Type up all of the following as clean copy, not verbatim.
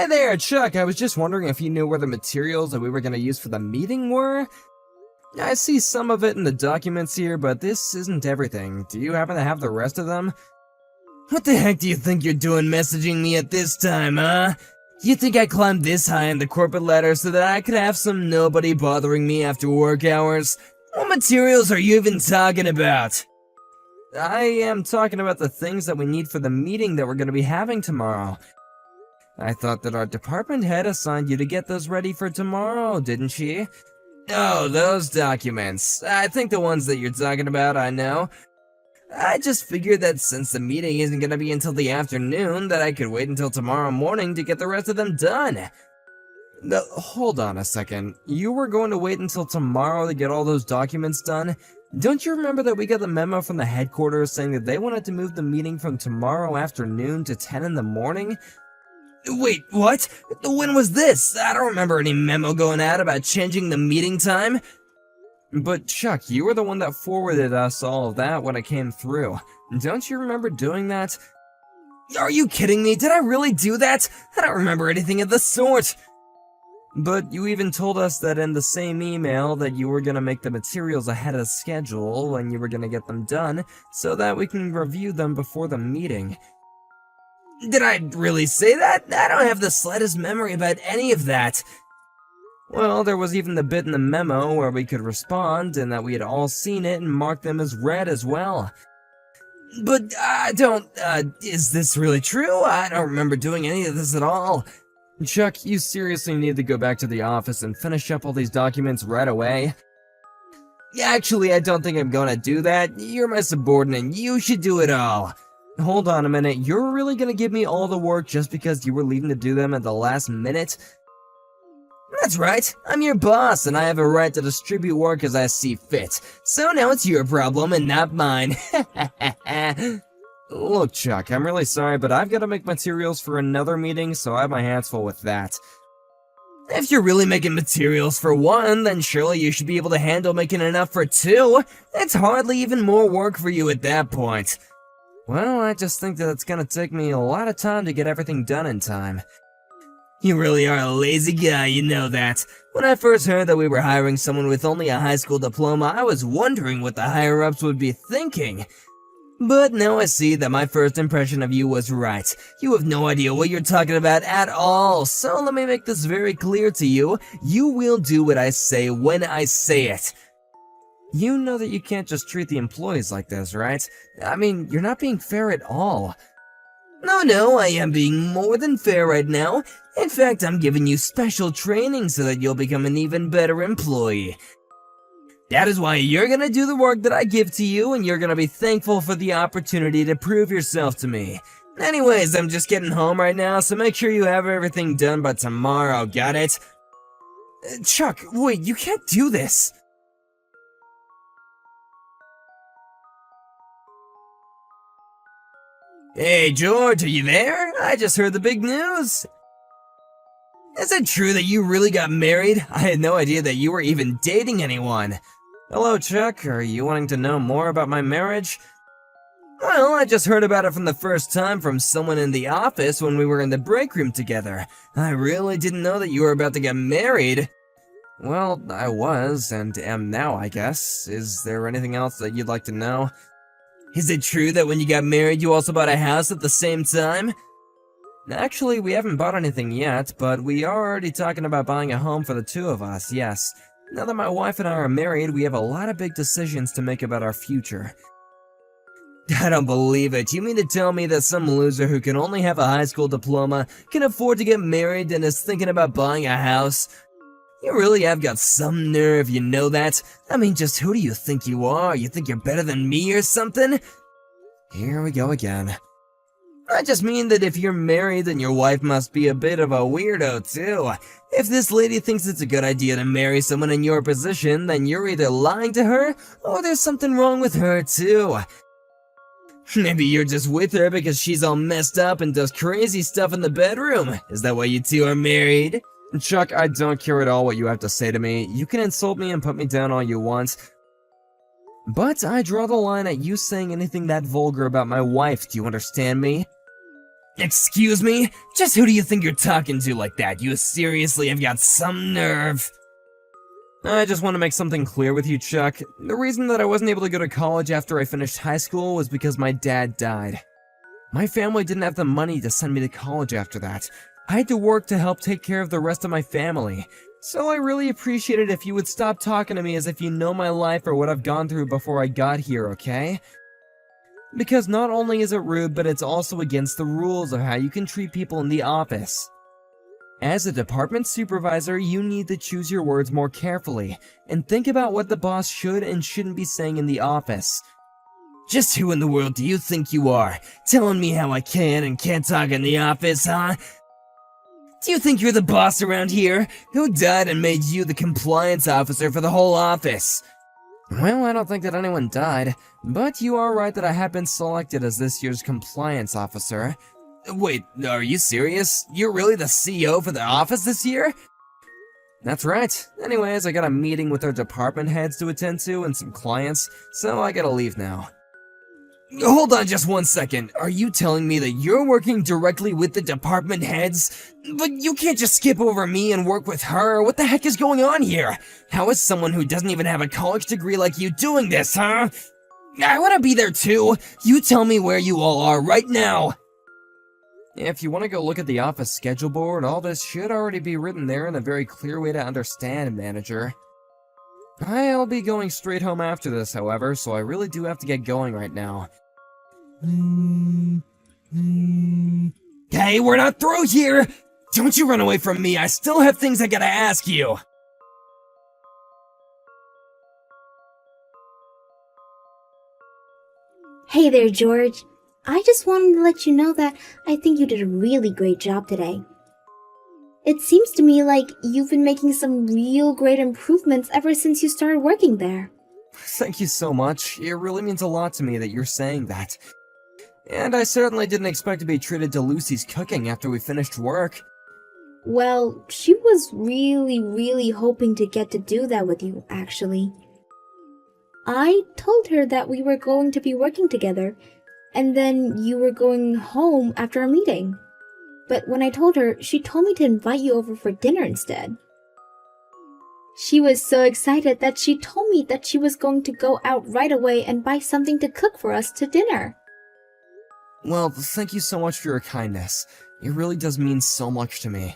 Hey there, Chuck. I was just wondering if you knew where the materials that we were going to use for the meeting were? I see some of it in the documents here, but this isn't everything. Do you happen to have the rest of them? What the heck do you think you're doing messaging me at this time, huh? You think I climbed this high in the corporate ladder so that I could have some nobody bothering me after work hours? What materials are you even talking about? I am talking about the things that we need for the meeting that we're going to be having tomorrow. I thought that our department head assigned you to get those ready for tomorrow, didn't she? Oh, those documents. I think the ones that you're talking about, I know. I just figured that since the meeting isn't going to be until the afternoon, that I could wait until tomorrow morning to get the rest of them done. No, hold on a second. You were going to wait until tomorrow to get all those documents done? Don't you remember that we got the memo from the headquarters saying that they wanted to move the meeting from tomorrow afternoon to 10 in the morning? Wait, what? When was this? I don't remember any memo going out about changing the meeting time. But Chuck, you were the one that forwarded us all of that when it came through. Don't you remember doing that? Are you kidding me? Did I really do that? I don't remember anything of the sort. But you even told us that in the same email that you were going to make the materials ahead of schedule and you were going to get them done so that we can review them before the meeting. Did I really say that? I don't have the slightest memory about any of that. Well, there was even the bit in the memo where we could respond and that we had all seen it and marked them as read as well. But is this really true? I don't remember doing any of this at all. Chuck, you seriously need to go back to the office and finish up all these documents right away. Actually, I don't think I'm gonna do that. You're my subordinate. You should do it all. Hold on a minute. You're really gonna give me all the work just because you were leaving to do them at the last minute? That's right. I'm your boss, and I have a right to distribute work as I see fit. So now it's your problem and not mine. Look, Chuck, I'm really sorry, but I've got to make materials for another meeting, so I have my hands full with that. If you're really making materials for one, then surely you should be able to handle making enough for two. It's hardly even more work for you at that point. Well, I just think that it's gonna take me a lot of time to get everything done in time. You really are a lazy guy, you know that. When I first heard that we were hiring someone with only a high school diploma, I was wondering what the higher-ups would be thinking. But now I see that my first impression of you was right. You have no idea what you're talking about at all, so let me make this very clear to you. You will do what I say when I say it. You know that you can't just treat the employees like this, right? I mean, you're not being fair at all. No, I am being more than fair right now. In fact, I'm giving you special training so that you'll become an even better employee. That is why you're gonna do the work that I give to you, and you're gonna be thankful for the opportunity to prove yourself to me. Anyways, I'm just getting home right now, so make sure you have everything done by tomorrow, got it? Chuck, wait, you can't do this. Hey, George, are you there? I just heard the big news. Is it true that you really got married? I had no idea that you were even dating anyone. Hello, Chuck. Are you wanting to know more about my marriage? Well, I just heard about it from the first time from someone in the office when we were in the break room together. I really didn't know that you were about to get married. Well, I was, and am now, I guess. Is there anything else that you'd like to know? Is it true that when you got married, you also bought a house at the same time? Actually, we haven't bought anything yet, but we are already talking about buying a home for the two of us, yes. Now that my wife and I are married, we have a lot of big decisions to make about our future. I don't believe it. You mean to tell me that some loser who can only have a high school diploma can afford to get married and is thinking about buying a house? You really have got some nerve, you know that? I mean, just who do you think you are? You think you're better than me or something? Here we go again. I just mean that if you're married, then your wife must be a bit of a weirdo, too. If this lady thinks it's a good idea to marry someone in your position, then you're either lying to her, or there's something wrong with her, too. Maybe you're just with her because she's all messed up and does crazy stuff in the bedroom. Is that why you two are married? Chuck, I don't care at all what you have to say to me. You can insult me and put me down all you want. But I draw the line at you saying anything that vulgar about my wife, do you understand me? Excuse me? Just who do you think you're talking to like that? You seriously have got some nerve. I just want to make something clear with you, Chuck. The reason that I wasn't able to go to college after I finished high school was because my dad died. My family didn't have the money to send me to college after that. I had to work to help take care of the rest of my family. So I really appreciate it if you would stop talking to me as if you know my life or what I've gone through before I got here, okay? Because not only is it rude, but it's also against the rules of how you can treat people in the office. As a department supervisor, you need to choose your words more carefully, and think about what the boss should and shouldn't be saying in the office. Just who in the world do you think you are, telling me how I can and can't talk in the office, huh? Do you think you're the boss around here? Who died and made you the compliance officer for the whole office? Well, I don't think that anyone died, but you are right that I have been selected as this year's compliance officer. Wait, are you serious? You're really the CEO for the office this year? That's right. Anyways, I got a meeting with our department heads to attend to and some clients, so I gotta leave now. Hold on just 1 second. Are you telling me that you're working directly with the department heads? But you can't just skip over me and work with her. What the heck is going on here? How is someone who doesn't even have a college degree like you doing this, huh? I want to be there too. You tell me where you all are right now. If you want to go look at the office schedule board, all this should already be written there in a very clear way to understand, manager. I'll be going straight home after this, however, so I really do have to get going right now. Hey, we're not through here! Don't you run away from me, I still have things I gotta ask you! Hey there, George. I just wanted to let you know that I think you did a really great job today. It seems to me like you've been making some real great improvements ever since you started working there. Thank you so much. It really means a lot to me that you're saying that. And I certainly didn't expect to be treated to Lucy's cooking after we finished work. Well, she was really hoping to get to do that with you, actually. I told her that we were going to be working together, and then you were going home after our meeting. But when I told her, she told me to invite you over for dinner instead. She was so excited that she told me that she was going to go out right away and buy something to cook for us to dinner. Well, thank you so much for your kindness. It really does mean so much to me.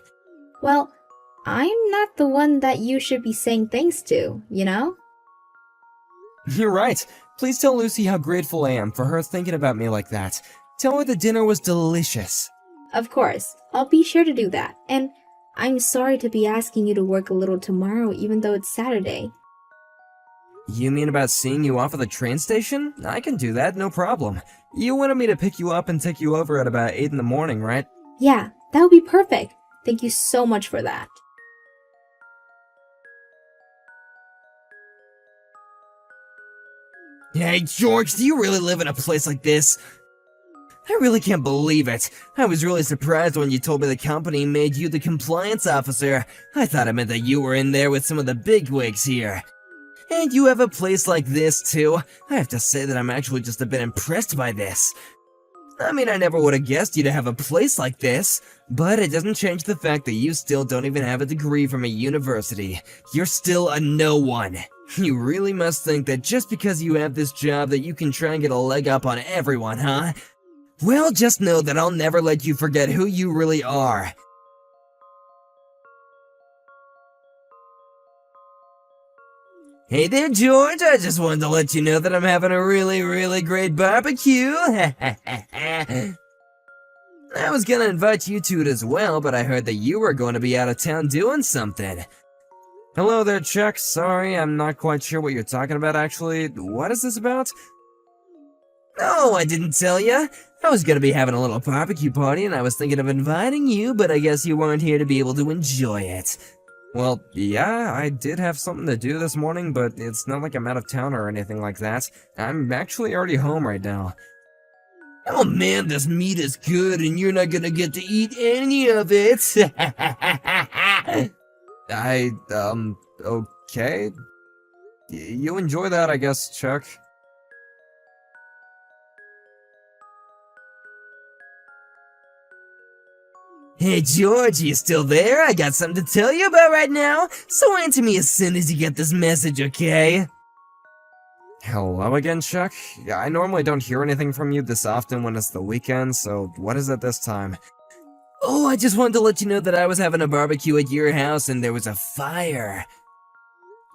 Well, I'm not the one that you should be saying thanks to, you know? You're right. Please tell Lucy how grateful I am for her thinking about me like that. Tell her the dinner was delicious. Of course, I'll be sure to do that. And I'm sorry to be asking you to work a little tomorrow even though it's Saturday. You mean about seeing you off at the train station? I can do that, no problem. You wanted me to pick you up and take you over at about 8 in the morning, right? Yeah, that would be perfect. Thank you so much for that. Hey, George, do you really live in a place like this? I really can't believe it. I was really surprised when you told me the company made you the compliance officer. I thought it meant that you were in there with some of the bigwigs here. And you have a place like this, too. I have to say that I'm actually just a bit impressed by this. I mean, I never would have guessed you to have a place like this, but it doesn't change the fact that you still don't even have a degree from a university. You're still a no one. You really must think that just because you have this job that you can try and get a leg up on everyone, huh? Well, just know that I'll never let you forget who you really are. Hey there, George, I just wanted to let you know that I'm having a really great barbecue. I was gonna invite you to it as well, but I heard that you were going to be out of town doing something. Hello there, Chuck. Sorry, I'm not quite sure what you're talking about, actually. What is this about? Oh, I didn't tell ya. I was gonna be having a little barbecue party, and I was thinking of inviting you, but I guess you weren't here to be able to enjoy it. Well, yeah, I did have something to do this morning, but it's not like I'm out of town or anything like that. I'm actually already home right now. Oh man, this meat is good, and you're not gonna get to eat any of it. Okay. You enjoy that, I guess, Chuck. Hey George, you still there? I got something to tell you about right now, so answer me as soon as you get this message, okay? Hello again, Chuck? Yeah, I normally don't hear anything from you this often when it's the weekend, so what is it this time? Oh, I just wanted to let you know that I was having a barbecue at your house and there was a fire.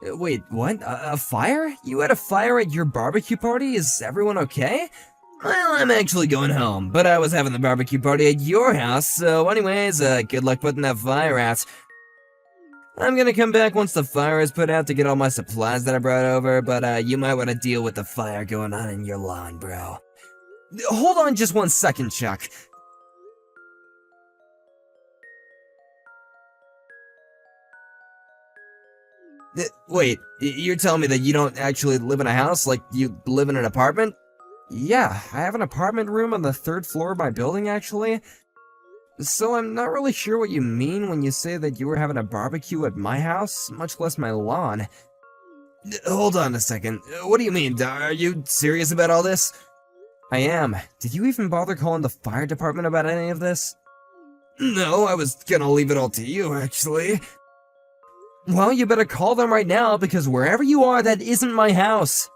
Wait, what? A fire? You had a fire at your barbecue party? Is everyone okay? Well, I'm actually going home, but I was having the barbecue party at your house, so anyways, good luck putting that fire out. I'm gonna come back once the fire is put out to get all my supplies that I brought over, but you might want to deal with the fire going on in your lawn, bro. Hold on just 1 second, Chuck. Wait, you're telling me that you don't actually live in a house, like you live in an apartment? Yeah, I have an apartment room on the 3rd floor of my building, actually. So I'm not really sure what you mean when you say that you were having a barbecue at my house, much less my lawn. Hold on a second, what do you mean? Are you serious about all this? I am. Did you even bother calling the fire department about any of this? No, I was gonna leave it all to you, actually. Well, you better call them right now, because wherever you are, that isn't my house.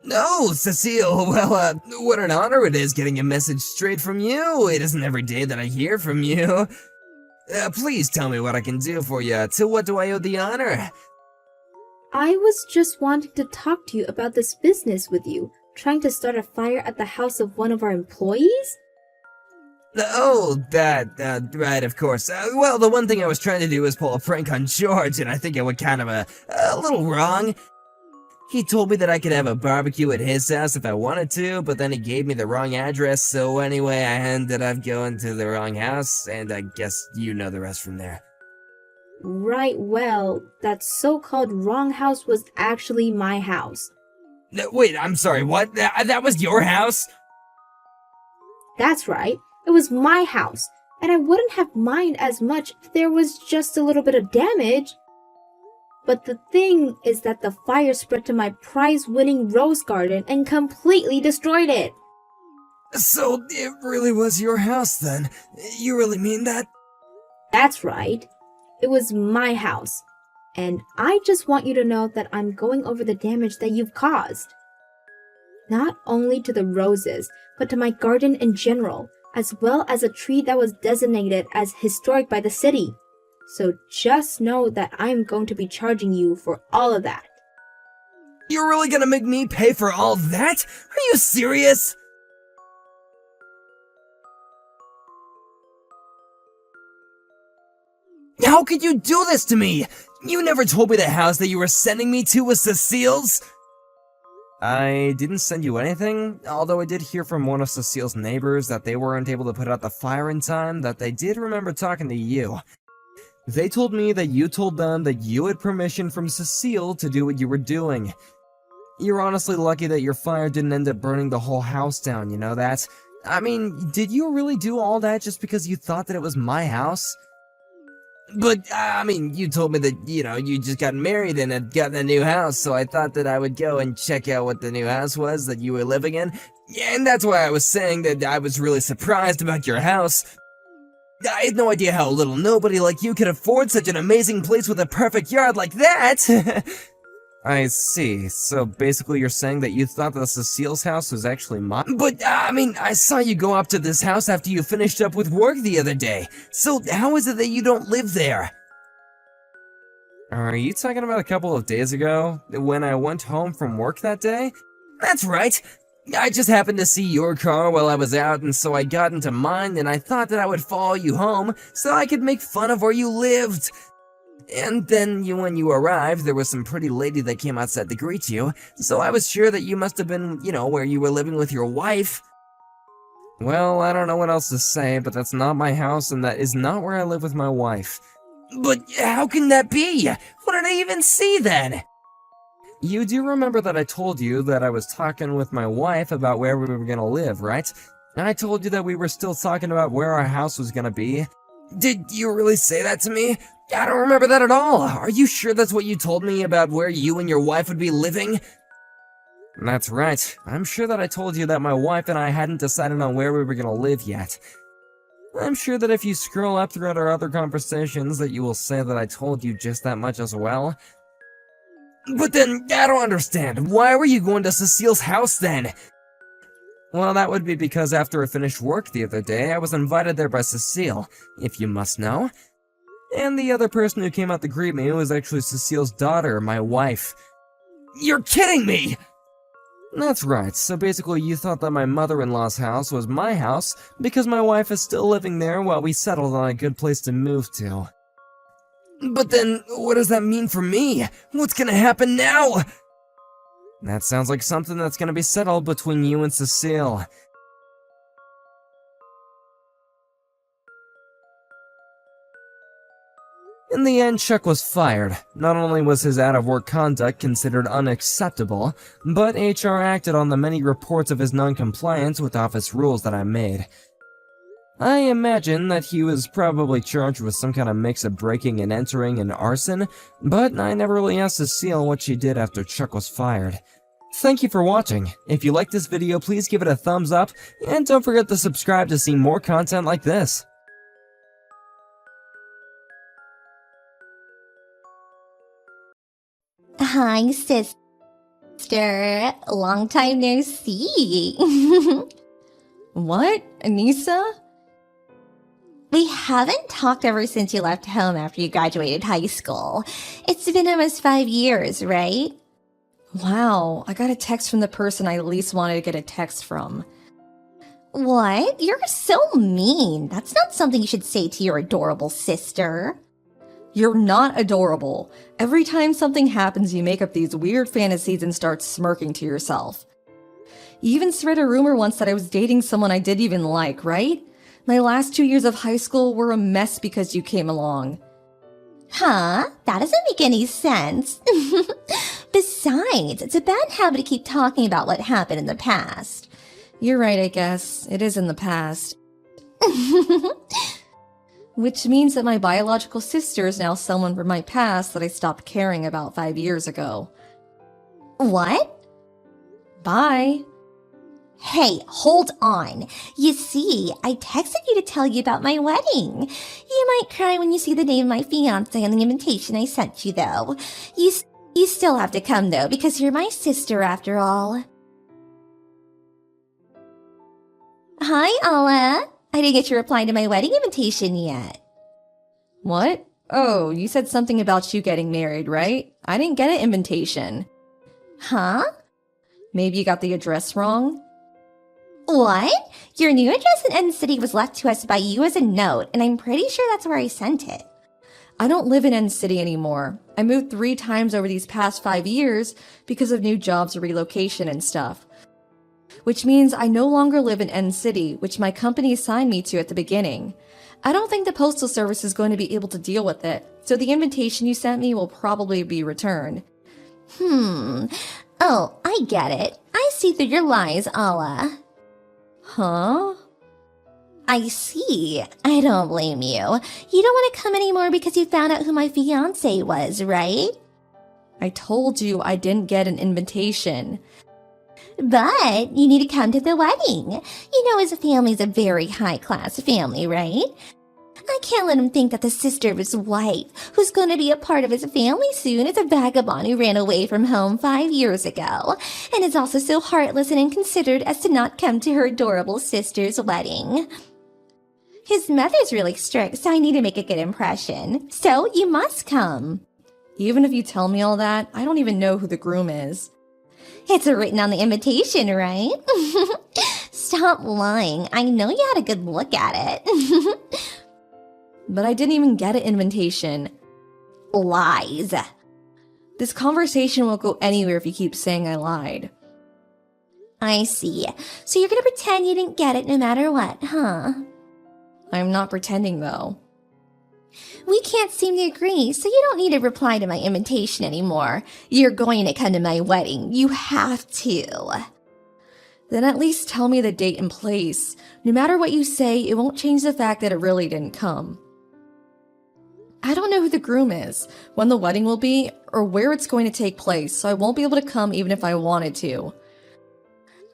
No, Cecile, well, what an honor it is getting a message straight from you. It isn't every day that I hear from you. Please tell me what I can do for you. To what do I owe the honor? I was just wanting to talk to you about this business with you, trying to start a fire at the house of one of our employees? Oh, that, right, of course. Well, the one thing I was trying to do was pull a prank on George, and I think I went kind of a little wrong. He told me that I could have a barbecue at his house if I wanted to, but then he gave me the wrong address, so anyway, I ended up going to the wrong house, and I guess you know the rest from there. Right, well, that so-called wrong house was actually my house. Wait, I'm sorry, what? That was your house? That's right, it was my house, and I wouldn't have minded as much if there was just a little bit of damage. But the thing is that the fire spread to my prize-winning rose garden and completely destroyed it. So, it really was your house then? You really mean that? That's right. It was my house. And I just want you to know that I'm going over the damage that you've caused. Not only to the roses, but to my garden in general, as well as a tree that was designated as historic by the city. So just know that I'm going to be charging you for all of that. You're really gonna make me pay for all that? Are you serious? How could you do this to me? You never told me the house that you were sending me to was Cecile's. I didn't send you anything, although I did hear from one of Cecile's neighbors that they weren't able to put out the fire in time, that they did remember talking to you. They told me that you told them that you had permission from Cecile to do what you were doing. You're honestly lucky that your fire didn't end up burning the whole house down, you know that? I mean, did you really do all that just because you thought that it was my house? But, I mean, you told me that, you just got married and had gotten a new house, so I thought that I would go and check out what the new house was that you were living in. Yeah, and that's why I was saying that I was really surprised about your house. I had no idea how a little nobody like you could afford such an amazing place with a perfect yard like that! I see. So basically you're saying that you thought that Cecile's house was actually mine? But, I mean, I saw you go up to this house after you finished up with work the other day. So how is it that you don't live there? Are you talking about a couple of days ago, when I went home from work that day? That's right! I just happened to see your car while I was out, and so I got into mine, and I thought that I would follow you home, so I could make fun of where you lived. And then, when you arrived, there was some pretty lady that came outside to greet you, so I was sure that you must have been, where you were living with your wife. Well, I don't know what else to say, but that's not my house, and that is not where I live with my wife. But how can that be? What did I even see then? You do remember that I told you that I was talking with my wife about where we were gonna live, right? And I told you that we were still talking about where our house was gonna be. Did you really say that to me? I don't remember that at all. Are you sure that's what you told me about where you and your wife would be living? That's right. I'm sure that I told you that my wife and I hadn't decided on where we were gonna live yet. I'm sure that if you scroll up throughout our other conversations that you will say that I told you just that much as well. But then, I don't understand. Why were you going to Cecile's house then? Well, that would be because after I finished work the other day, I was invited there by Cecile, if you must know. And the other person who came out to greet me was actually Cecile's daughter, my wife. You're kidding me! That's right, so basically you thought that my mother-in-law's house was my house because my wife is still living there while we settled on a good place to move to. But then, what does that mean for me? What's gonna happen now? That sounds like something that's gonna be settled between you and Cecile. In the end, Chuck was fired. Not only was his out-of-work conduct considered unacceptable, but HR acted on the many reports of his non-compliance with office rules that I made. I imagine that he was probably charged with some kind of mix of breaking and entering and arson, but I never really asked Cecile what she did after Chuck was fired. Thank you for watching. If you liked this video, please give it a thumbs up, and don't forget to subscribe to see more content like this. Hi, sister. Long time no see. What? Anissa? We haven't talked ever since you left home after you graduated high school. It's been almost 5 years, right? Wow, I got a text from the person I least wanted to get a text from. What? You're so mean. That's not something you should say to your adorable sister. You're not adorable. Every time something happens, you make up these weird fantasies and start smirking to yourself. You even spread a rumor once that I was dating someone I didn't even like, right? My last 2 years of high school were a mess because you came along. Huh? That doesn't make any sense. Besides, it's a bad habit to keep talking about what happened in the past. You're right, I guess. It is in the past. Which means that my biological sister is now someone from my past that I stopped caring about 5 years ago. What? Bye. Hey, hold on. You see, I texted you to tell you about my wedding. You might cry when you see the name of my fiancé on the invitation I sent you, though. You still have to come, though, because you're my sister after all. Hi, Alla. I didn't get your reply to my wedding invitation yet. What? Oh, you said something about you getting married, right? I didn't get an invitation. Huh? Maybe you got the address wrong? What? Your new address in End City was left to us by you as a note, and I'm pretty sure that's where I sent it. I don't live in End City anymore. I moved 3 times over these past 5 years because of new jobs or relocation and stuff. Which means I no longer live in End City, which my company assigned me to at the beginning. I don't think the Postal Service is going to be able to deal with it, so the invitation you sent me will probably be returned. Oh, I get it. I see through your lies, Alla. Huh? I see. I don't blame you. You don't want to come anymore because you found out who my fiancé was, right? I told you I didn't get an invitation. But you need to come to the wedding. You know his family's a very high-class family, right? I can't let him think that the sister of his wife, who's going to be a part of his family soon, is a vagabond who ran away from home 5 years ago, and is also so heartless and inconsiderate as to not come to her adorable sister's wedding. His mother's really strict, so I need to make a good impression. So you must come. Even if you tell me all that, I don't even know who the groom is. It's written on the invitation, right? Stop lying. I know you had a good look at it. But I didn't even get an invitation. Lies. This conversation won't go anywhere if you keep saying I lied. I see. So you're gonna pretend you didn't get it no matter what, huh? I'm not pretending, though. We can't seem to agree, so you don't need to reply to my invitation anymore. You're going to come to my wedding. You have to. Then at least tell me the date and place. No matter what you say, it won't change the fact that it really didn't come. I don't know who the groom is, when the wedding will be, or where it's going to take place, so I won't be able to come even if I wanted to.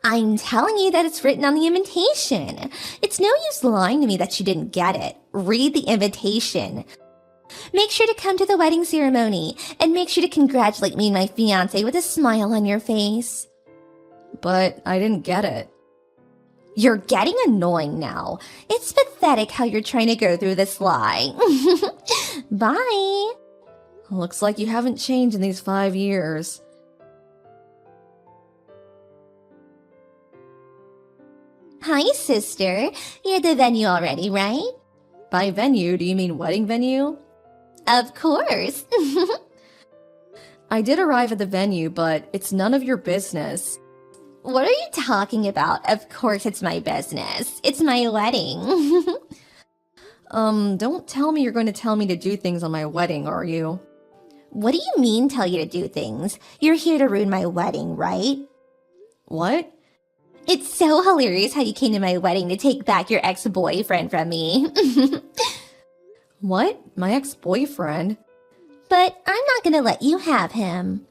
I'm telling you that it's written on the invitation. It's no use lying to me that you didn't get it. Read the invitation. Make sure to come to the wedding ceremony, and make sure to congratulate me and my fiancé with a smile on your face. But I didn't get it. You're getting annoying now. It's pathetic how you're trying to go through this lie. Bye. Looks like you haven't changed in these 5 years. Hi, sister. You're at the venue already, right? By venue, do you mean wedding venue? Of course. I did arrive at the venue, but it's none of your business. What are you talking about? Of course it's my business. It's my wedding. Don't tell me you're going to tell me to do things on my wedding, are you? What do you mean tell you to do things? You're here to ruin my wedding, right? What? It's so hilarious how you came to my wedding to take back your ex-boyfriend from me. What? My ex-boyfriend? But I'm not gonna let you have him.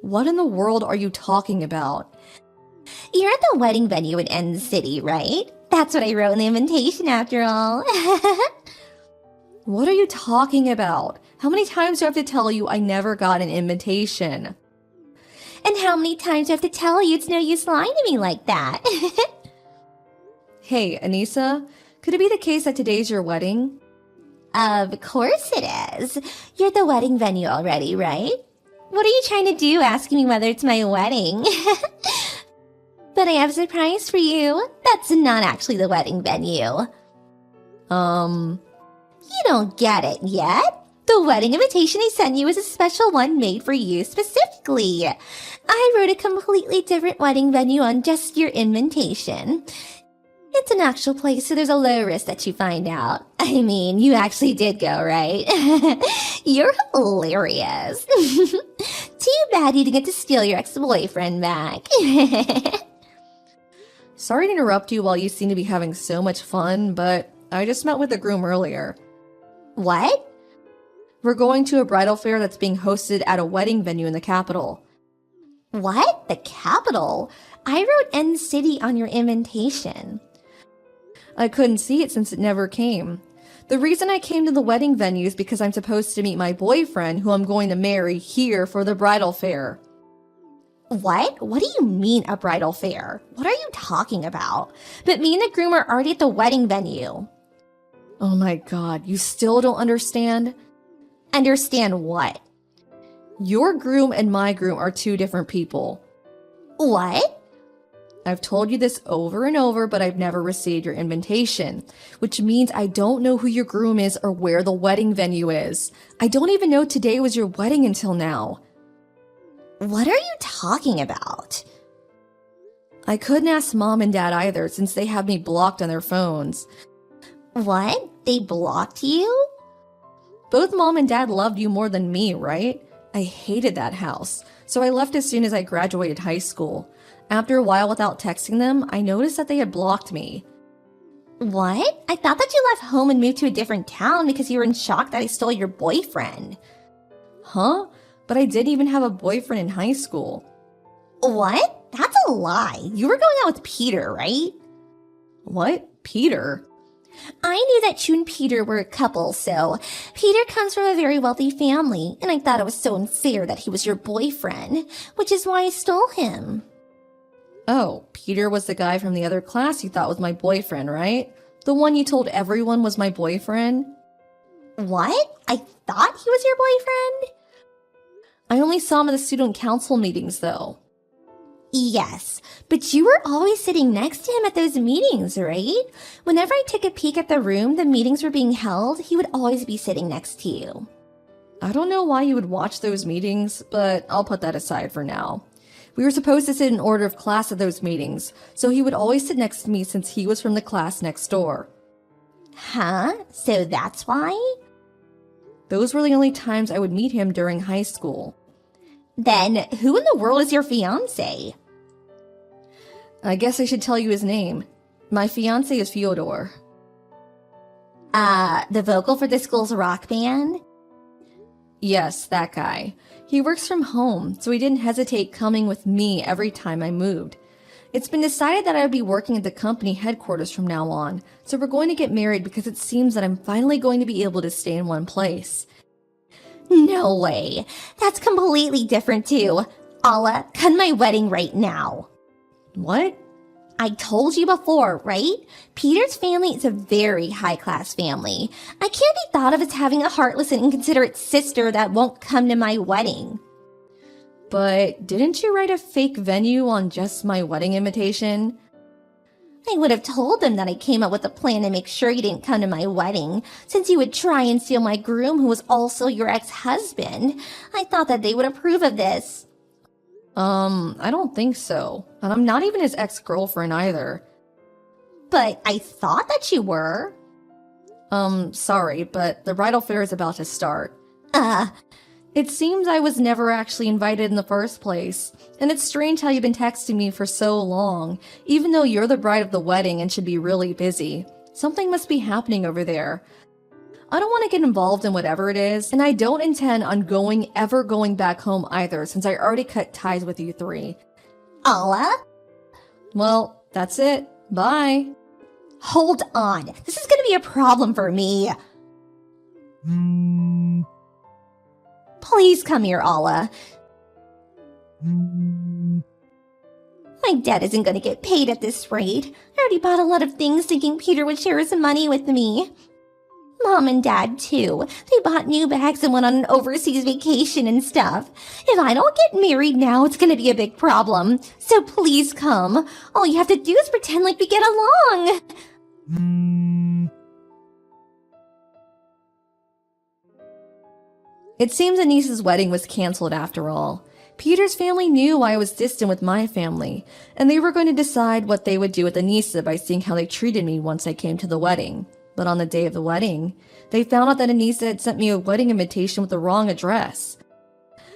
What in the world are you talking about? You're at the wedding venue in End City, right? That's what I wrote in the invitation after all. What are you talking about? How many times do I have to tell you I never got an invitation? And how many times do I have to tell you it's no use lying to me like that? Hey, Anissa, could it be the case that today's your wedding? Of course it is. You're at the wedding venue already, right? What are you trying to do asking me whether it's my wedding? But I have a surprise for you. That's not actually the wedding venue. You don't get it yet? The wedding invitation I sent you is a special one made for you specifically. I wrote a completely different wedding venue on just your invitation. It's an actual place, so there's a low risk that you find out. I mean, you actually did go, right? You're hilarious. Too bad you didn't get to steal your ex-boyfriend back. Sorry to interrupt you while you seem to be having so much fun, but I just met with the groom earlier. What? We're going to a bridal fair that's being hosted at a wedding venue in the capital. What? The capital? I wrote End City on your invitation. I couldn't see it since it never came. The reason I came to the wedding venue is because I'm supposed to meet my boyfriend, who I'm going to marry, here for the bridal fair. What? What do you mean a bridal fair? What are you talking about? But me and the groom are already at the wedding venue. Oh my god, you still don't understand? Understand what? Your groom and my groom are two different people. What? I've told you this over and over, but I've never received your invitation, which means I don't know who your groom is or where the wedding venue is. I don't even know today was your wedding until now. What are you talking about? I couldn't ask mom and dad either since they have me blocked on their phones. What? They blocked you? Both mom and dad loved you more than me, right? I hated that house, so I left as soon as I graduated high school. After a while without texting them, I noticed that they had blocked me. What? I thought that you left home and moved to a different town because you were in shock that I stole your boyfriend. Huh? But I didn't even have a boyfriend in high school. What? That's a lie. You were going out with Peter, right? What? Peter? I knew that you and Peter were a couple, so Peter comes from a very wealthy family, and I thought it was so unfair that he was your boyfriend, which is why I stole him. Oh, Peter was the guy from the other class you thought was my boyfriend, right? The one you told everyone was my boyfriend? What? I thought he was your boyfriend? I only saw him at the student council meetings, though. Yes, but you were always sitting next to him at those meetings, right? Whenever I took a peek at the room the meetings were being held, he would always be sitting next to you. I don't know why you would watch those meetings, but I'll put that aside for now. We were supposed to sit in order of class at those meetings, so he would always sit next to me since he was from the class next door. Huh? So that's why? Those were the only times I would meet him during high school. Then who in the world is your fiancé? I guess I should tell you his name. My fiancé is Fyodor. The vocal for the school's rock band? Yes, that guy. He works from home, so he didn't hesitate coming with me every time I moved. It's been decided that I would be working at the company headquarters from now on, so we're going to get married because it seems that I'm finally going to be able to stay in one place. No way. That's completely different too. Allah, come my wedding right now. What? I told you before, right? Peter's family is a very high-class family. I can't be thought of as having a heartless and inconsiderate sister that won't come to my wedding. But didn't you write a fake venue on just my wedding invitation? I would have told them that I came up with a plan to make sure you didn't come to my wedding, since you would try and steal my groom who was also your ex-husband. I thought that they would approve of this. I don't think so. And I'm not even his ex-girlfriend either. But I thought that you were. Sorry, but the bridal fair is about to start. Uh, It seems I was never actually invited in the first place, and it's strange how you've been texting me for so long, even though you're the bride of the wedding and should be really busy. Something must be happening over there. I don't want to get involved in whatever it is, and I don't intend on ever going back home either, since I already cut ties with you three. Allah? Well, that's it. Bye. Hold on. This is gonna be a problem for me. Please come here, Allah. My dad isn't gonna get paid at this rate. I already bought a lot of things thinking Peter would share his money with me. Mom and Dad, too. They bought new bags and went on an overseas vacation and stuff. If I don't get married now, it's gonna be a big problem. So please come. All you have to do is pretend like we get along. It seems Anissa's wedding was canceled after all. Peter's family knew I was distant with my family, and they were going to decide what they would do with Anissa by seeing how they treated me once I came to the wedding. But on the day of the wedding, they found out that Anissa had sent me a wedding invitation with the wrong address.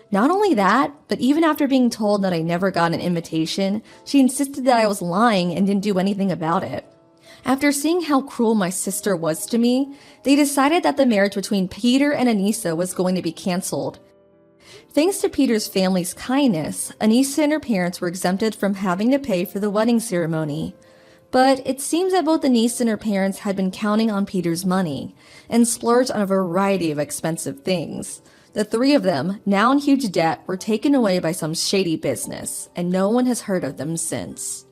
Not only that, but even after being told that I never got an invitation, she insisted that I was lying and didn't do anything about it. After seeing how cruel my sister was to me, they decided that the marriage between Peter and Anissa was going to be canceled. Thanks to Peter's family's kindness, Anissa and her parents were exempted from having to pay for the wedding ceremony. But it seems that both Anissa and her parents had been counting on Peter's money and splurged on a variety of expensive things. The three of them, now in huge debt, were taken away by some shady business, and no one has heard of them since.